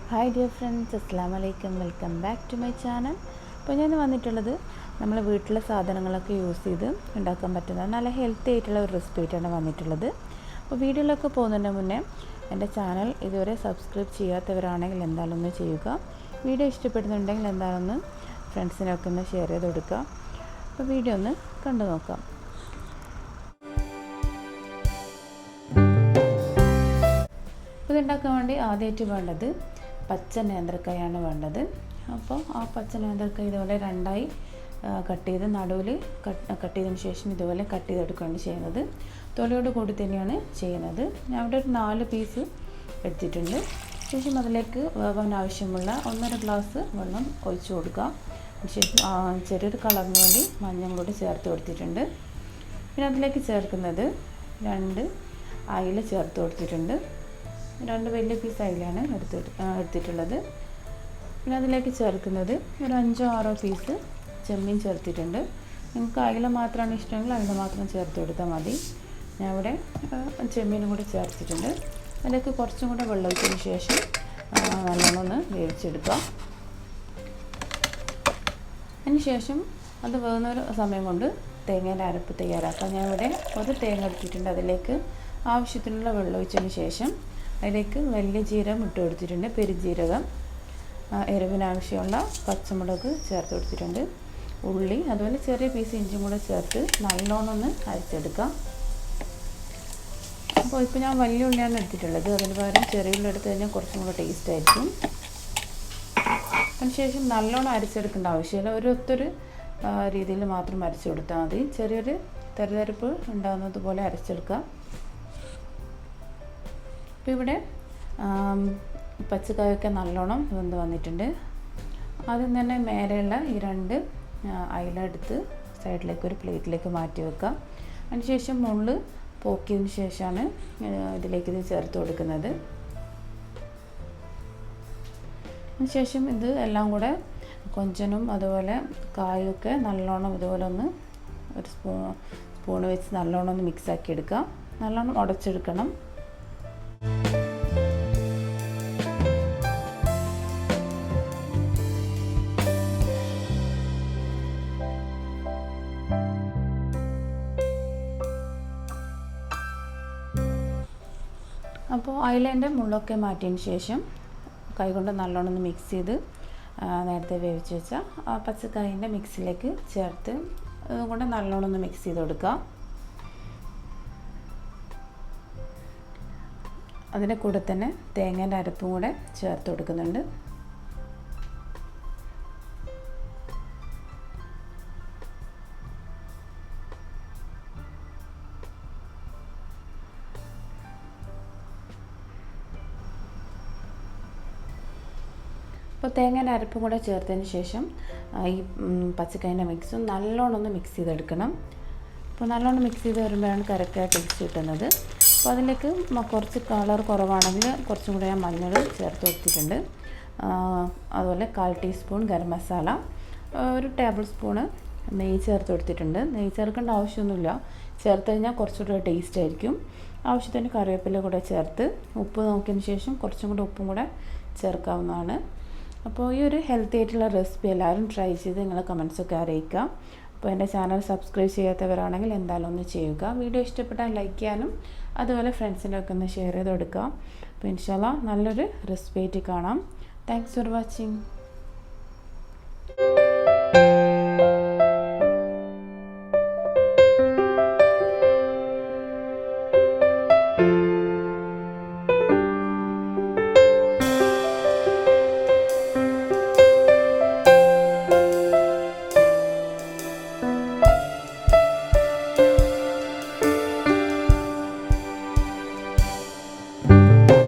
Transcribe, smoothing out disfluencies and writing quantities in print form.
Hi dear friends, അസ്സലാമു അലൈക്കും. Welcome back to my channel. അപ്പോൾ ഞാൻ വന്നിട്ടുള്ളത് നമ്മൾ വീട്ടിലെ സാധനങ്ങളൊക്കെ യൂസ് ചെയ്ത് ഉണ്ടാക്കാൻ പറ്റുന്ന നല്ല ഹെൽത്തി ആയിട്ടുള്ള ഒരു റെസിപ്പി ആയിട്ടാണ് വന്നിട്ടുള്ളത്. അപ്പോൾ വീഡിയോയിലൊക്കെ പോകുന്നതിന് മുന്നേ എൻ്റെ ചാനൽ ഇതുവരെ സബ്സ്ക്രൈബ് ചെയ്യാത്തവരാണെങ്കിൽ എന്തായാലും ഒന്ന് ചെയ്യുക. വീഡിയോ ഇഷ്ടപ്പെടുന്നുണ്ടെങ്കിൽ എന്തായാലും ഒന്ന് ഫ്രണ്ട്സിനൊക്കെ ഒന്ന് ഷെയർ ചെയ്ത് കൊടുക്കുക. അപ്പോൾ വീഡിയോ ഒന്ന് കണ്ടു നോക്കാം. ഇതുണ്ടാക്കാൻ വേണ്ടി ആദ്യമായിട്ട് വേണ്ടത് പച്ച നേന്ത്രക്കായാണ് വേണ്ടത്. അപ്പോൾ ആ പച്ച നേന്ത്രക്കായ ഇതുപോലെ രണ്ടായി കട്ട് ചെയ്ത് നടുവിൽ കട്ട് ചെയ്തതിന് ശേഷം ഇതുപോലെ കട്ട് ചെയ്തെടുക്കുകയാണ് ചെയ്യുന്നത്. തൊലിയോട് കൂടി തന്നെയാണ് ചെയ്യുന്നത്. ഞാൻ ഇവിടെ ഒരു 4 പീസ് എടുത്തിട്ടുണ്ട്. ശേഷം അതിലേക്ക് വേവാൻ ആവശ്യമുള്ള 1.5 ഗ്ലാസ് വെള്ളം ഒഴിച്ചു കൊടുക്കുക. ശേഷം ചെറിയൊരു കളറിന് വേണ്ടി മഞ്ഞൾ കൂടി ചേർത്ത് കൊടുത്തിട്ടുണ്ട്. പിന്നെ അതിലേക്ക് ചേർക്കുന്നത് 2 അയില ചേർത്ത് കൊടുത്തിട്ടുണ്ട്. 2 വലിയ പീസ് അയിലാണ് എടുത്തിട്ടുള്ളത്. പിന്നെ അതിലേക്ക് ചേർക്കുന്നത് ഒരു 5-6 പീസ് ചെമ്മീൻ ചേർത്തിട്ടുണ്ട്. നിങ്ങൾക്ക് അയില മാത്രമാണ് ഇഷ്ടമെങ്കിൽ അയില മാത്രം ചേർത്ത് കൊടുത്താൽ മതി. ഞാൻ ഇവിടെ ചെമ്മീനും കൂടി ചേർത്തിട്ടുണ്ട്. അതിലേക്ക് കുറച്ചും കൂടെ വെള്ളം ഒഴിച്ചതിന് ശേഷം നല്ലോണം ഒന്ന് വേവിച്ചെടുക്കാം. അതിന് ശേഷം അത് വേകുന്നൊരു സമയം കൊണ്ട് തേങ്ങേൻ്റെ അരപ്പ് തയ്യാറാക്കാം. ഞാൻ ഇവിടെ ഒരു തേങ്ങ എടുത്തിട്ടുണ്ട്. അതിലേക്ക് ആവശ്യത്തിനുള്ള വെള്ളം ഒഴിച്ചതിന് ശേഷം അതിലേക്ക് വലിയ ജീരകം ഇട്ട് കൊടുത്തിട്ടുണ്ട്, പെരുജീരകം, എരിവിനാവശ്യമുള്ള പച്ചമുളക് ചേർത്ത് കൊടുത്തിട്ടുണ്ട്, ഉള്ളി, അതുപോലെ ചെറിയ പീസ് ഇഞ്ചും കൂടെ ചേർത്ത് നല്ലോണം ഒന്ന് അരച്ചെടുക്കാം. അപ്പോൾ ഇപ്പോൾ ഞാൻ വലിയ ഉള്ളിയാണ് എടുത്തിട്ടുള്ളത്. അതിന് പകരം ചെറിയ ഉള്ളി എടുത്ത് കഴിഞ്ഞാൽ കുറച്ചും കൂടെ ടേസ്റ്റ് ആയിരിക്കും. അതിനുശേഷം നല്ലോണം അരച്ചെടുക്കേണ്ട ആവശ്യമില്ല. ഒരൊത്തൊരു രീതിയിൽ മാത്രം അരച്ചു കൊടുത്താൽ മതി. ചെറിയൊരു തരിതരിപ്പ് ഉണ്ടാകുന്നത് പോലെ അരച്ചെടുക്കാം. അപ്പോൾ ഇവിടെ പച്ചക്കായൊക്കെ നല്ലോണം വെന്ത് വന്നിട്ടുണ്ട്. ആദ്യം തന്നെ മേലെയുള്ള ഈ 2 അയില എടുത്ത് സൈഡിലേക്ക് ഒരു പ്ലേറ്റിലേക്ക് മാറ്റി വെക്കുക. അതിനുശേഷം മുള്ള് പോക്കിയതിന് ശേഷമാണ് ഇതിലേക്ക് ഇത് ചേർത്ത് കൊടുക്കുന്നത്. അതിനുശേഷം ഇത് എല്ലാം കൂടെ കൊഞ്ചനും അതുപോലെ കായൊക്കെ നല്ലോണം ഇതുപോലെ ഒന്ന് ഒരു സ്പൂണ് വെച്ച് നല്ലോണം ഒന്ന് മിക്സാക്കി എടുക്കുക. നല്ലോണം ഉടച്ചെടുക്കണം. അപ്പോൾ അയിലേൻ്റെ മുള്ളൊക്കെ മാറ്റിയതിന് ശേഷം കൈകൊണ്ട് നല്ലോണം ഒന്ന് മിക്സ് ചെയ്ത് നേരത്തെ വേവിച്ച് വെച്ച പച്ചക്കായിൻ്റെ മിക്സിലേക്ക് ചേർത്ത് അതുകൊണ്ട് നല്ലോണം ഒന്ന് മിക്സ് ചെയ്ത് കൊടുക്കുക. അതിൻ്റെ കൂടെ തന്നെ തേങ്ങേൻ്റെ അരപ്പും കൂടെ ചേർത്ത് കൊടുക്കുന്നുണ്ട്. അപ്പോൾ തേങ്ങേൻ്റെ അരപ്പും കൂടെ ചേർത്തതിന് ശേഷം ഈ പച്ചക്കായൻ്റെ മിക്സും നല്ലോണം ഒന്ന് മിക്സ് ചെയ്തെടുക്കണം. അപ്പോൾ നല്ലോണം മിക്സ് ചെയ്ത് വരുമ്പോഴാണ് കറക്റ്റായ ടേസ്റ്റ് കിട്ടുന്നത്. അപ്പോൾ അതിലേക്ക് കുറച്ച് കളർ കുറവാണെങ്കിൽ കുറച്ചും കൂടെ ഞാൻ മഞ്ഞൾ ചേർത്ത് കൊടുത്തിട്ടുണ്ട്. അതുപോലെ 1/4 ടീസ്പൂൺ ഗരം മസാല, ഒരു ടേബിൾ സ്പൂണ് നെയ്യ് ചേർത്ത് കൊടുത്തിട്ടുണ്ട്. നെയ്യ് ചേർക്കേണ്ട ആവശ്യമൊന്നുമില്ല. ചേർത്ത് കഴിഞ്ഞാൽ കുറച്ചുകൂടെ ടേസ്റ്റ് ആയിരിക്കും. ആവശ്യത്തിന് കറിവേപ്പില കൂടെ ചേർത്ത് ഉപ്പ് നോക്കിയതിന് ശേഷം കുറച്ചും കൂടെ ഉപ്പും കൂടെ ചേർക്കാവുന്നതാണ്. അപ്പോൾ ഈ ഒരു ഹെൽത്തി ആയിട്ടുള്ള റെസിപ്പി എല്ലാവരും ട്രൈ ചെയ്ത് നിങ്ങളെ കമൻസൊക്കെ അറിയിക്കുക. അപ്പോൾ എൻ്റെ ചാനൽ സബ്സ്ക്രൈബ് ചെയ്യാത്തവരാണെങ്കിൽ എന്തായാലും ഒന്ന് ചെയ്യുക. വീഡിയോ ഇഷ്ടപ്പെട്ടാൽ ലൈക്ക് ചെയ്യാനും അതുപോലെ ഫ്രണ്ട്സിനൊക്കെ ഒന്ന് ഷെയർ ചെയ്ത് കൊടുക്കുക. അപ്പോൾ ഇൻഷാല്ലാ നല്ലൊരു റെസിപ്പി ആയിട്ട് കാണാം. Thanks for watching.